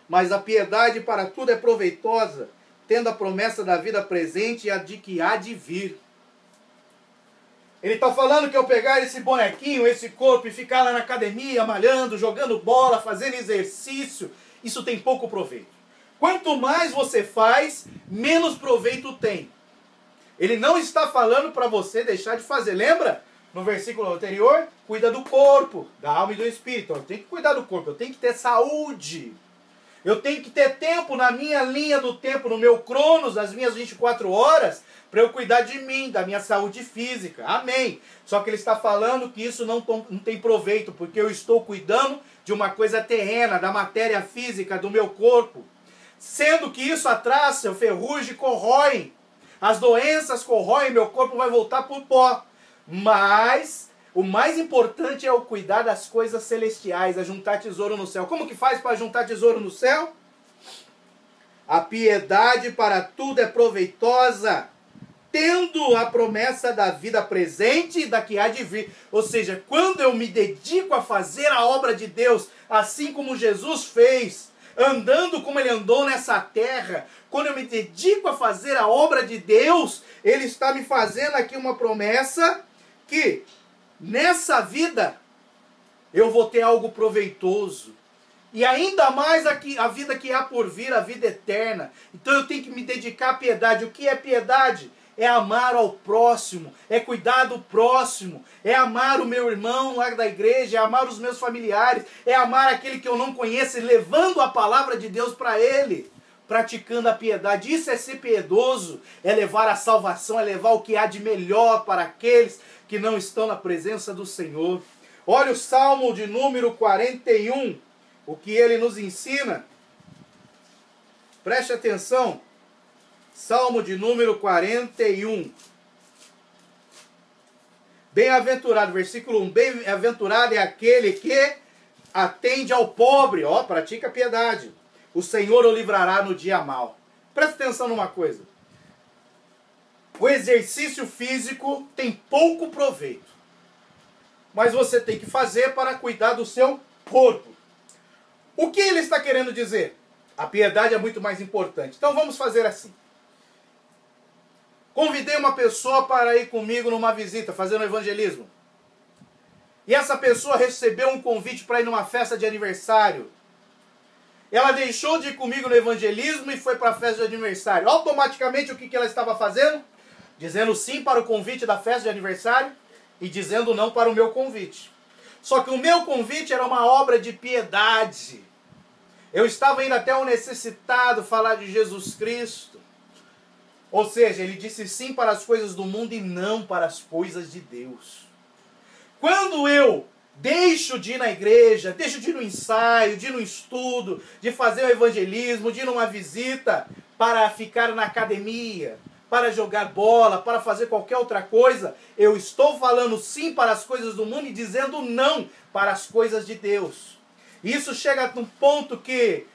mas a piedade para tudo é proveitosa, tendo a promessa da vida presente e a de que há de vir. Ele está falando que eu pegar esse bonequinho, esse corpo e ficar lá na academia, malhando, jogando bola, fazendo exercício, isso tem pouco proveito. Quanto mais você faz, menos proveito tem. Ele não está falando para você deixar de fazer. Lembra? No versículo anterior, cuida do corpo, da alma e do espírito. Eu tenho que cuidar do corpo, eu tenho que ter saúde. Eu tenho que ter tempo na minha linha do tempo, no meu cronos, nas minhas 24 horas, para eu cuidar de mim, da minha saúde física. Amém. Só que ele está falando que isso não tem proveito, porque eu estou cuidando de uma coisa terrena, da matéria física, do meu corpo. Sendo que isso atrás, o ferrugem corrói. As doenças corroem, meu corpo vai voltar para o pó. Mas o mais importante é o cuidar das coisas celestiais, é juntar tesouro no céu. Como que faz para juntar tesouro no céu? A piedade para tudo é proveitosa, tendo a promessa da vida presente e da que há de vir. Ou seja, quando eu me dedico a fazer a obra de Deus, assim como Jesus fez, andando como ele andou nessa terra, quando eu me dedico a fazer a obra de Deus, ele está me fazendo aqui uma promessa que nessa vida eu vou ter algo proveitoso. E ainda mais a vida que há por vir, a vida eterna. Então eu tenho que me dedicar à piedade. O que é piedade? É amar ao próximo, é cuidar do próximo, é amar o meu irmão lá da igreja, é amar os meus familiares, é amar aquele que eu não conheço, levando a palavra de Deus para ele, praticando a piedade. Isso é ser piedoso, é levar a salvação, é levar o que há de melhor para aqueles que não estão na presença do Senhor. Olha o Salmo de número 41, o que ele nos ensina. Preste atenção. Salmo de número 41. Bem-aventurado, versículo 1. Bem-aventurado é aquele que atende ao pobre. Ó, pratica a piedade. O Senhor o livrará no dia mau. Presta atenção numa coisa. O exercício físico tem pouco proveito. Mas você tem que fazer para cuidar do seu corpo. O que ele está querendo dizer? A piedade é muito mais importante. Então vamos fazer assim. Convidei uma pessoa para ir comigo numa visita, fazendo evangelismo. E essa pessoa recebeu um convite para ir numa festa de aniversário. Ela deixou de ir comigo no evangelismo e foi para a festa de aniversário. Automaticamente o que ela estava fazendo? Dizendo sim para o convite da festa de aniversário e dizendo não para o meu convite. Só que o meu convite era uma obra de piedade. Eu estava indo até um necessitado falar de Jesus Cristo. Ou seja, ele disse sim para as coisas do mundo e não para as coisas de Deus. Quando eu deixo de ir na igreja, deixo de ir no ensaio, de ir no estudo, de fazer o evangelismo, de ir numa visita para ficar na academia, para jogar bola, para fazer qualquer outra coisa, eu estou falando sim para as coisas do mundo e dizendo não para as coisas de Deus. Isso chega num ponto que...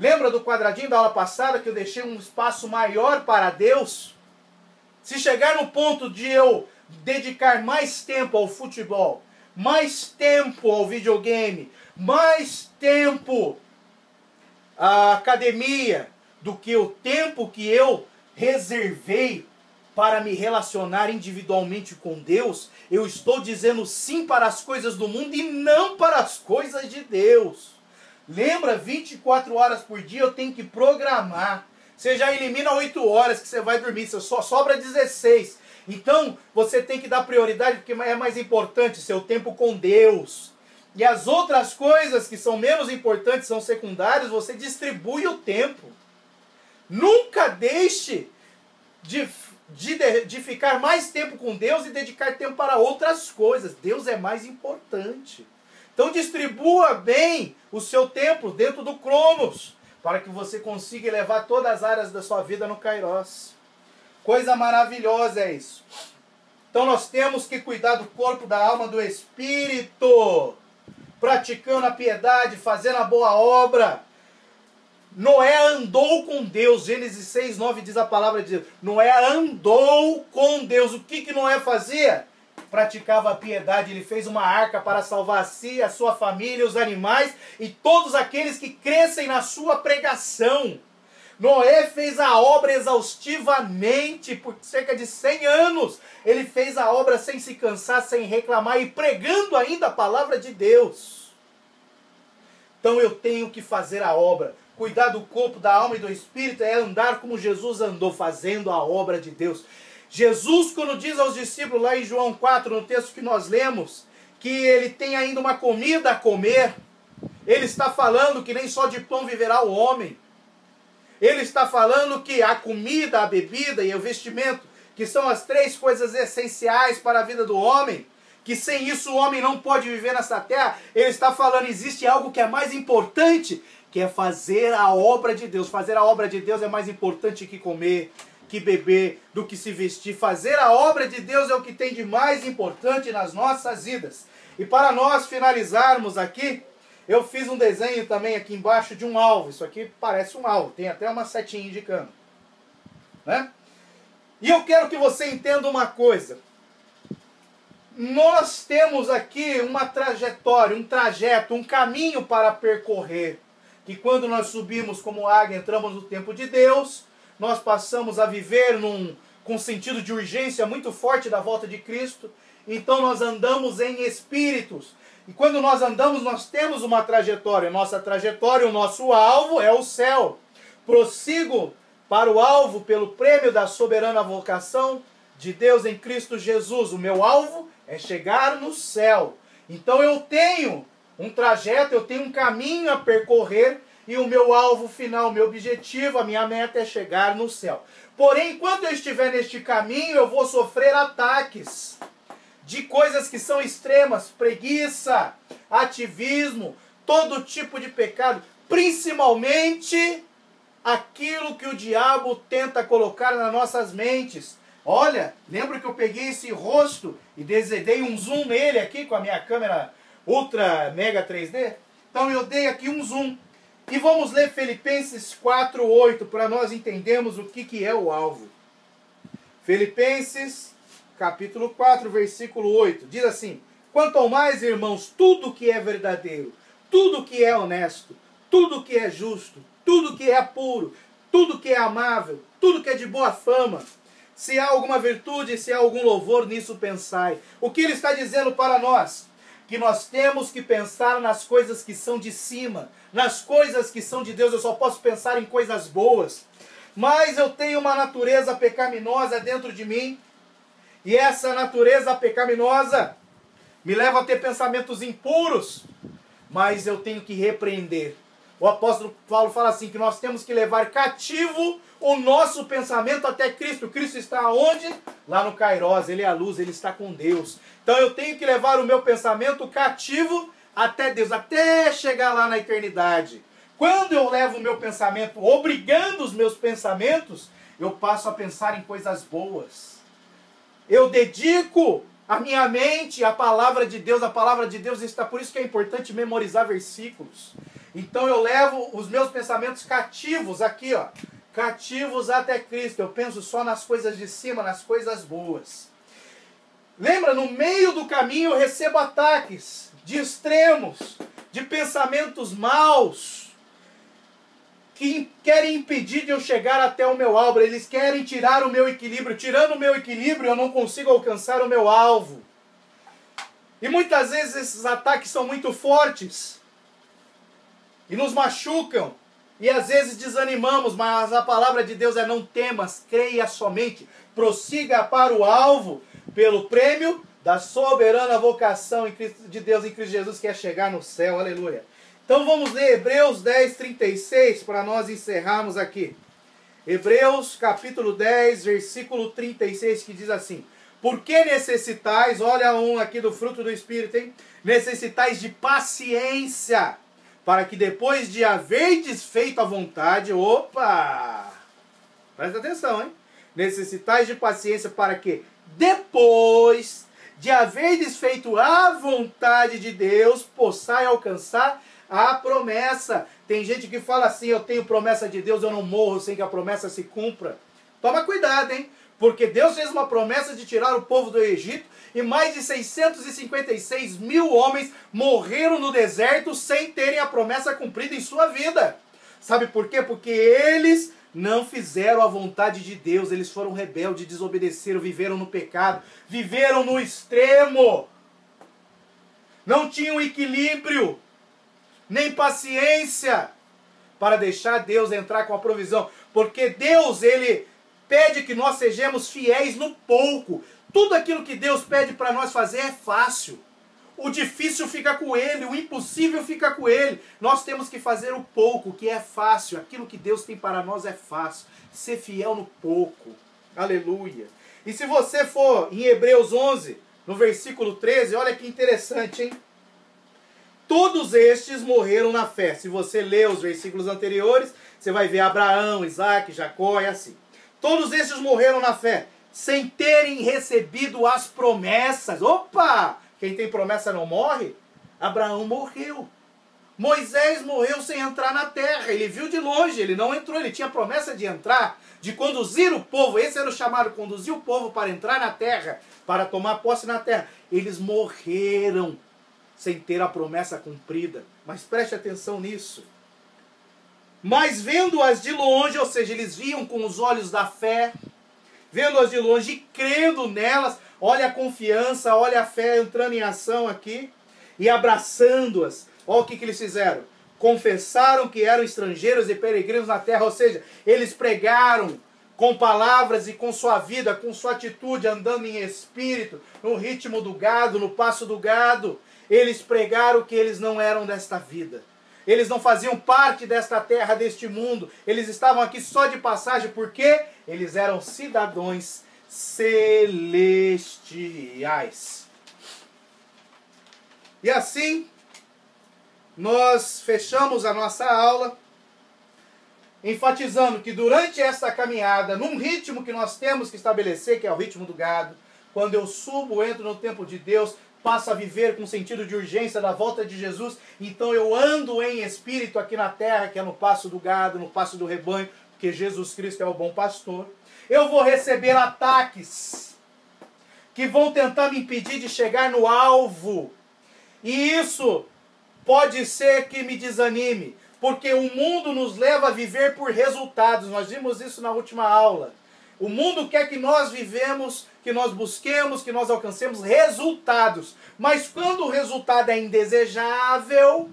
Lembra do quadradinho da aula passada que eu deixei um espaço maior para Deus? Se chegar no ponto de eu dedicar mais tempo ao futebol, mais tempo ao videogame, mais tempo à academia, do que o tempo que eu reservei para me relacionar individualmente com Deus, eu estou dizendo sim para as coisas do mundo e não para as coisas de Deus. Lembra, 24 horas por dia eu tenho que programar. Você já elimina 8 horas que você vai dormir, só sobra 16. Então, você tem que dar prioridade porque é mais importante seu tempo com Deus. E as outras coisas que são menos importantes, são secundárias, você distribui o tempo. Nunca deixe de ficar mais tempo com Deus e dedicar tempo para outras coisas. Deus é mais importante. Então distribua bem o seu tempo dentro do Cronos, para que você consiga elevar todas as áreas da sua vida no Kairos. Coisa maravilhosa é isso. Então nós temos que cuidar do corpo, da alma, do espírito, praticando a piedade, fazendo a boa obra. Noé andou com Deus. Gênesis 6:9 diz a palavra de Deus. Noé andou com Deus. O que Noé fazia? Praticava a piedade. Ele fez uma arca para salvar a si, a sua família, os animais e todos aqueles que crescem na sua pregação. Noé fez a obra exaustivamente por cerca de 100 anos. Ele fez a obra sem se cansar, sem reclamar e pregando ainda a palavra de Deus. Então eu tenho que fazer a obra. Cuidar do corpo, da alma e do espírito é andar como Jesus andou, fazendo a obra de Deus. Jesus, quando diz aos discípulos lá em João 4, no texto que nós lemos, que ele tem ainda uma comida a comer, ele está falando que nem só de pão viverá o homem. Ele está falando que a comida, a bebida e o vestimento, que são as 3 coisas essenciais para a vida do homem, que sem isso o homem não pode viver nessa terra. Ele está falando, existe algo que é mais importante, que é fazer a obra de Deus. Fazer a obra de Deus é mais importante que comer, que beber, do que se vestir. Fazer a obra de Deus é o que tem de mais importante nas nossas vidas. E para nós finalizarmos aqui, eu fiz um desenho também aqui embaixo de um alvo. Isso aqui parece um alvo, tem até uma setinha indicando, né? E eu quero que você entenda uma coisa. Nós temos aqui uma trajetória, um trajeto, um caminho para percorrer. Que quando nós subimos como águia, entramos no tempo de Deus, nós passamos a viver com sentido de urgência muito forte da volta de Cristo. Então nós andamos em espíritos. E quando nós andamos, nós temos uma trajetória. Nossa trajetória, o nosso alvo é o céu. Prossigo para o alvo pelo prêmio da soberana vocação de Deus em Cristo Jesus. O meu alvo é chegar no céu. Então eu tenho um trajeto, eu tenho um caminho a percorrer e o meu alvo final, o meu objetivo, a minha meta é chegar no céu. Porém, enquanto eu estiver neste caminho, eu vou sofrer ataques de coisas que são extremas, preguiça, ativismo, todo tipo de pecado, principalmente aquilo que o diabo tenta colocar nas nossas mentes. Olha, lembra que eu peguei esse rosto e dei um zoom nele aqui com a minha câmera Ultra Mega 3D? Então eu dei aqui um zoom. E vamos ler Filipenses 4:8 para nós entendermos o que é o alvo. Filipenses capítulo 4, versículo 8. Diz assim: quanto ao mais, irmãos, tudo que é verdadeiro, tudo que é honesto, tudo que é justo, tudo que é puro, tudo que é amável, tudo que é de boa fama, se há alguma virtude, se há algum louvor, nisso pensai. O que ele está dizendo para nós? Que nós temos que pensar nas coisas que são de cima, nas coisas que são de Deus. Eu só posso pensar em coisas boas. Mas eu tenho uma natureza pecaminosa dentro de mim, e essa natureza pecaminosa me leva a ter pensamentos impuros, mas eu tenho que repreender. O apóstolo Paulo fala assim, que nós temos que levar cativo o nosso pensamento até Cristo. Cristo está onde? Lá no Kairos, Ele é a luz, Ele está com Deus. Então eu tenho que levar o meu pensamento cativo até Deus, até chegar lá na eternidade. Quando eu levo o meu pensamento, obrigando os meus pensamentos, eu passo a pensar em coisas boas. Eu dedico a minha mente à palavra de Deus. A palavra de Deus está, por isso que é importante memorizar versículos. Então eu levo os meus pensamentos cativos aqui, ó, cativos até Cristo. Eu penso só nas coisas de cima, nas coisas boas. Lembra, no meio do caminho eu recebo ataques de extremos, de pensamentos maus, que querem impedir de eu chegar até o meu alvo. Eles querem tirar o meu equilíbrio. Tirando o meu equilíbrio, eu não consigo alcançar o meu alvo. E muitas vezes esses ataques são muito fortes e nos machucam. E às vezes desanimamos, mas a palavra de Deus é: não temas, creia somente, prossiga para o alvo, pelo prêmio da soberana vocação de Deus em Cristo Jesus, que é chegar no céu. Aleluia. Então vamos ler Hebreus 10:36 para nós encerrarmos aqui. Hebreus capítulo 10, versículo 36, que diz assim: porque necessitais, olha um aqui do fruto do Espírito, hein? Necessitais de paciência, para que depois de haverdes feito a vontade, opa! Presta atenção, hein? Necessitais de paciência para que depois de haverdes feito a vontade de Deus, possai alcançar a promessa. Tem gente que fala assim: eu tenho promessa de Deus, eu não morro sem que a promessa se cumpra. Toma cuidado, hein? Porque Deus fez uma promessa de tirar o povo do Egito e mais de 656 mil homens morreram no deserto sem terem a promessa cumprida em sua vida. Sabe por quê? Porque eles não fizeram a vontade de Deus, eles foram rebeldes, desobedeceram, viveram no pecado, viveram no extremo, não tinham equilíbrio, nem paciência para deixar Deus entrar com a provisão, porque Deus, Ele pede que nós sejamos fiéis no pouco. Tudo aquilo que Deus pede para nós fazer é fácil. O difícil fica com Ele, o impossível fica com Ele. Nós temos que fazer o pouco, que é fácil. Aquilo que Deus tem para nós é fácil. Ser fiel no pouco. Aleluia. E se você for em Hebreus 11, no versículo 13, olha que interessante, hein? Todos estes morreram na fé. Se você ler os versículos anteriores, você vai ver Abraão, Isaac, Jacó, é assim. Todos estes morreram na fé, sem terem recebido as promessas. Opa! Quem tem promessa não morre? Abraão morreu. Moisés morreu sem entrar na terra. Ele viu de longe, ele não entrou, ele tinha promessa de entrar. de conduzir o povo, esse era o chamado, conduzir o povo para entrar na terra, para tomar posse na terra. Eles morreram sem ter a promessa cumprida. Mas preste atenção nisso. Mas vendo-as de longe, ou seja, eles viam com os olhos da fé, vendo-as de longe e crendo nelas, olha a confiança, olha a fé entrando em ação aqui, e abraçando-as. Olha o que eles fizeram. Confessaram que eram estrangeiros e peregrinos na terra, ou seja, eles pregaram com palavras e com sua vida, com sua atitude, andando em espírito, no ritmo do gado, no passo do gado. Eles pregaram que eles não eram desta vida. Eles não faziam parte desta terra, deste mundo. Eles estavam aqui só de passagem, porque eles eram cidadãos celestiais. E assim, nós fechamos a nossa aula, enfatizando que durante esta caminhada, num ritmo que nós temos que estabelecer, que é o ritmo do gado, quando eu subo, entro no templo de Deus, passo a viver com sentido de urgência da volta de Jesus, então eu ando em espírito aqui na terra, que é no passo do gado, no passo do rebanho, porque Jesus Cristo é o bom pastor. Eu vou receber ataques que vão tentar me impedir de chegar no alvo. E isso pode ser que me desanime, porque o mundo nos leva a viver por resultados. Nós vimos isso na última aula. O mundo quer que nós vivemos, que nós busquemos, que nós alcancemos resultados. Mas quando o resultado é indesejável,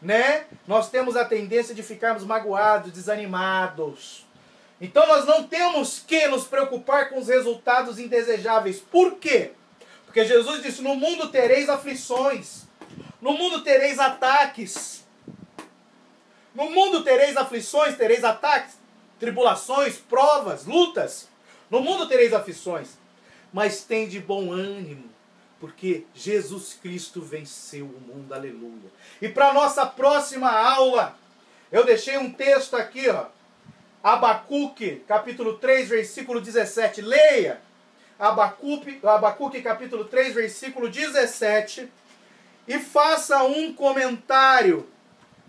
né, nós temos a tendência de ficarmos magoados, desanimados. Então nós não temos que nos preocupar com os resultados indesejáveis. Por quê? Porque Jesus disse, no mundo tereis aflições. No mundo tereis ataques. No mundo tereis aflições, tereis ataques, tribulações, provas, lutas. No mundo tereis aflições. Mas tem de bom ânimo, porque Jesus Cristo venceu o mundo. Aleluia. E para nossa próxima aula, eu deixei um texto aqui, ó. Abacuque, capítulo 3, versículo 17. Leia. Abacuque, capítulo 3, versículo 17. E faça um comentário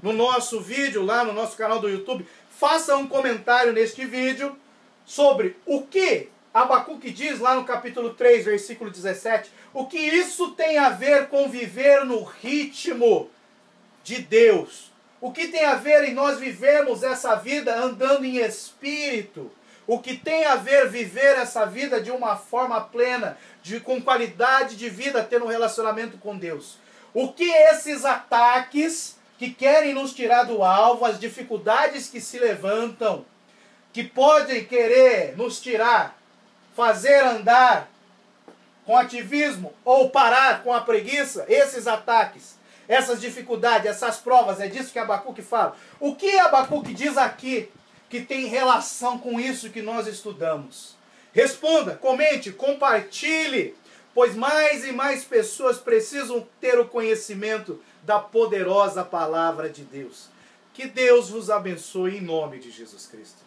no nosso vídeo, lá no nosso canal do YouTube. Faça um comentário neste vídeo sobre o que Abacuque diz lá no capítulo 3, versículo 17. O que isso tem a ver com viver no ritmo de Deus. O que tem a ver em nós vivermos essa vida andando em espírito. O que tem a ver viver essa vida de uma forma plena, com qualidade de vida, tendo um relacionamento com Deus. O que esses ataques que querem nos tirar do alvo, as dificuldades que se levantam, que podem querer nos tirar, fazer andar com ativismo ou parar com a preguiça, esses ataques, essas dificuldades, essas provas, é disso que Abacuque fala. O que Abacuque diz aqui que tem relação com isso que nós estudamos? Responda, comente, compartilhe, pois mais e mais pessoas precisam ter o conhecimento da poderosa palavra de Deus. Que Deus vos abençoe em nome de Jesus Cristo.